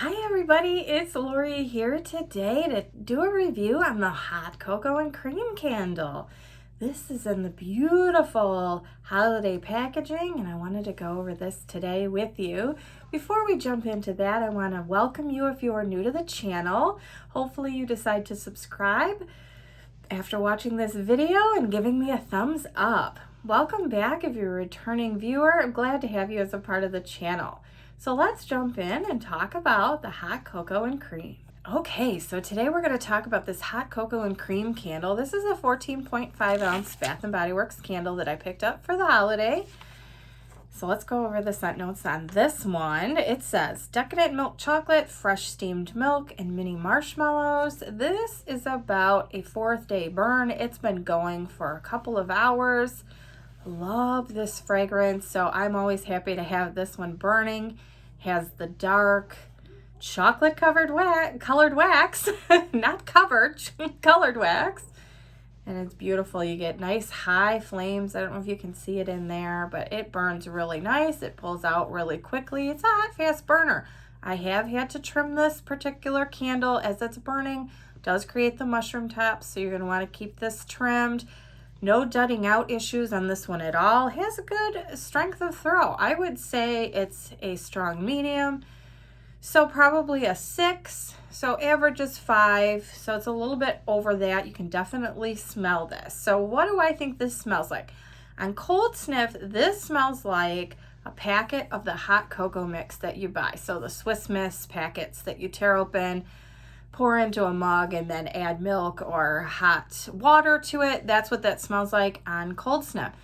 Hi everybody, it's Lori here today to do a review on the hot cocoa and cream candle. This is in the beautiful holiday packaging and I wanted to go over this today with you. Before we jump into that, I want to welcome you if you are new to the channel. Hopefully you decide to subscribe after watching this video and giving me a thumbs up. Welcome back if you're a returning viewer. I'm glad to have you as a part of the channel. So let's jump in and talk about the hot cocoa and cream. Okay, so today we're going to talk about this hot cocoa and cream candle. This is a 14.5 ounce Bath and Body Works candle that I picked up for the holiday. So let's go over the scent notes on this one. It says decadent milk chocolate, fresh steamed milk, and mini marshmallows. This is about a 4th day burn. It's been going for a couple of hours. Love this fragrance, so I'm always happy to have this one burning. Has the dark chocolate colored wax, not covered, colored wax. And it's beautiful. You get nice high flames. I don't know if you can see it in there, but it burns really nice. It pulls out really quickly. It's a hot, fast burner. I have had to trim this particular candle as it's burning. It does create the mushroom tops, so you're going to want to keep this trimmed. No dudding out issues on this one at all. It has a good strength of throw. I would say it's a strong medium. So probably a 6. So average is 5. So it's a little bit over that. You can definitely smell this. So what do I think this smells like? On cold sniff, this smells like a packet of the hot cocoa mix that you buy. So the Swiss Miss packets that you tear open, pour into a mug, and then add milk or hot water to it. That's what that smells like on cold snap.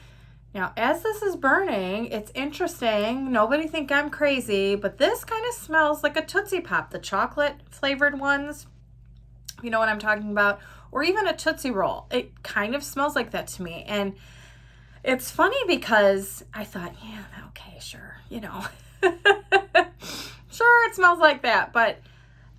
Now, as this is burning, it's interesting. Nobody think I'm crazy, but this kind of smells like a Tootsie Pop, the chocolate flavored ones. You know what I'm talking about? Or even a Tootsie Roll. It kind of smells like that to me. And it's funny because I thought, yeah, okay, sure, sure, it smells like that, but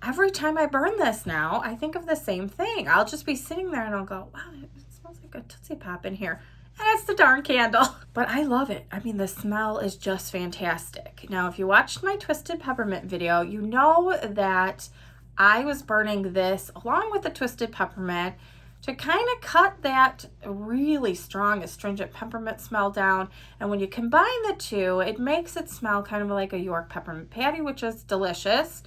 every time I burn this now, I think of the same thing. I'll just be sitting there and I'll go, wow, it smells like a Tootsie Pop in here. And it's the darn candle. But I love it. I mean, the smell is just fantastic. Now, if you watched my Twisted Peppermint video, you know that I was burning this along with the Twisted Peppermint to kind of cut that really strong astringent peppermint smell down. And when you combine the two, it makes it smell kind of like a York peppermint patty, which is delicious.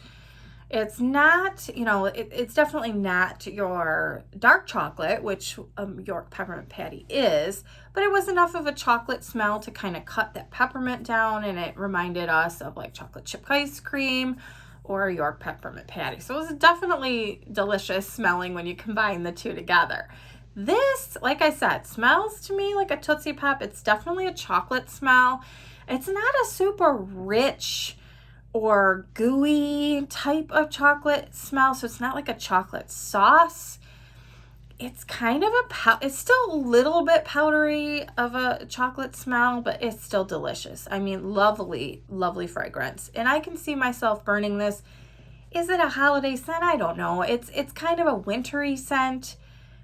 It's not, it's definitely not your dark chocolate, which York peppermint patty is, but it was enough of a chocolate smell to kind of cut that peppermint down, and it reminded us of like chocolate chip ice cream or York peppermint patty. So it was definitely delicious smelling when you combine the two together. This, like I said, smells to me like a Tootsie Pop. It's definitely a chocolate smell. It's not a super rich or gooey type of chocolate smell, so it's not like a chocolate sauce. It's kind of it's still a little bit powdery of a chocolate smell, but it's still delicious. I mean, lovely, lovely fragrance. And I can see myself burning this. Is it a holiday scent? I don't know. It's kind of a wintry scent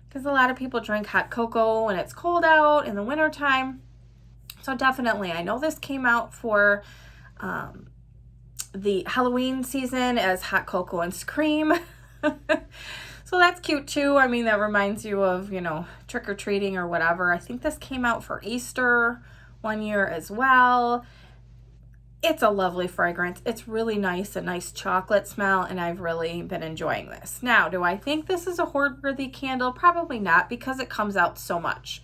because a lot of people drink hot cocoa when it's cold out in the wintertime. So definitely, I know this came out for the Halloween season as hot cocoa and cream. So that's cute too. I mean, that reminds you of, trick-or-treating or whatever. I think this came out for Easter one year as well. It's a lovely fragrance. It's really nice, a nice chocolate smell, and I've really been enjoying this. Now, do I think this is a hoard-worthy candle? Probably not, because it comes out so much.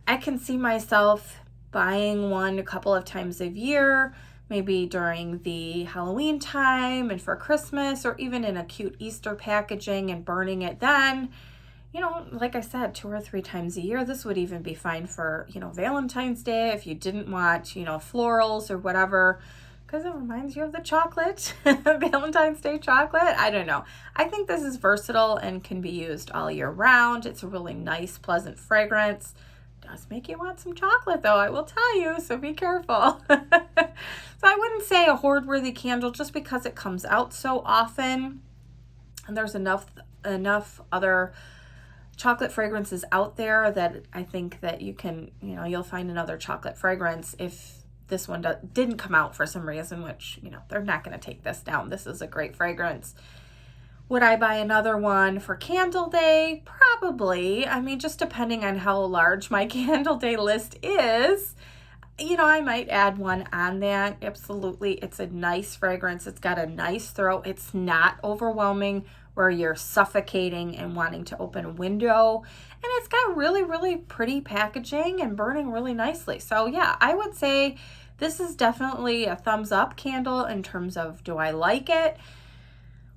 I can see myself buying one a couple of times a year, maybe during the Halloween time and for Christmas, or even in a cute Easter packaging and burning it then. Like I said, 2 or 3 times a year. This would even be fine for, Valentine's Day if you didn't want, florals or whatever, because it reminds you of the chocolate, Valentine's Day chocolate. I don't know. I think this is versatile and can be used all year round. It's a really nice, pleasant fragrance. Does make you want some chocolate though, I will tell you, so be careful. So I wouldn't say a hoard-worthy candle just because it comes out so often, and there's enough other chocolate fragrances out there that I think that you can, you'll find another chocolate fragrance if this one didn't come out for some reason, which, you know, they're not going to take this down. This is a great fragrance. Would I buy another one for Candle Day? Probably. I mean, just depending on how large my Candle Day list is, you know, I might add one on that. Absolutely. It's a nice fragrance. It's got a nice throat. It's not overwhelming where you're suffocating and wanting to open a window. And it's got really, really pretty packaging and burning really nicely. So yeah, I would say this is definitely a thumbs up candle in terms of, do I like it?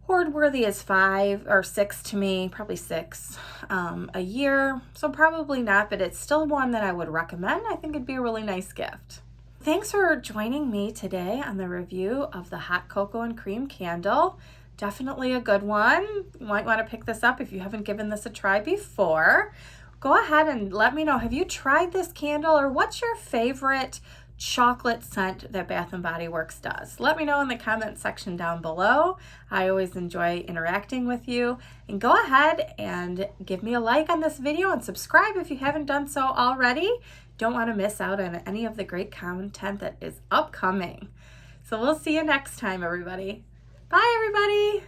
Hoard worthy is 5 or 6 to me, probably 6 a year. So probably not, but it's still one that I would recommend. I think it'd be a really nice gift. Thanks for joining me today on the review of the Hot Cocoa and Cream Candle. Definitely a good one. You might want to pick this up if you haven't given this a try before. Go ahead and let me know, have you tried this candle, or what's your favorite chocolate scent that Bath and Body Works does? Let me know in the comment section down below. I always enjoy interacting with you. And go ahead and give me a like on this video and subscribe if you haven't done so already. Don't want to miss out on any of the great content that is upcoming. So we'll see you next time, everybody. Bye, everybody.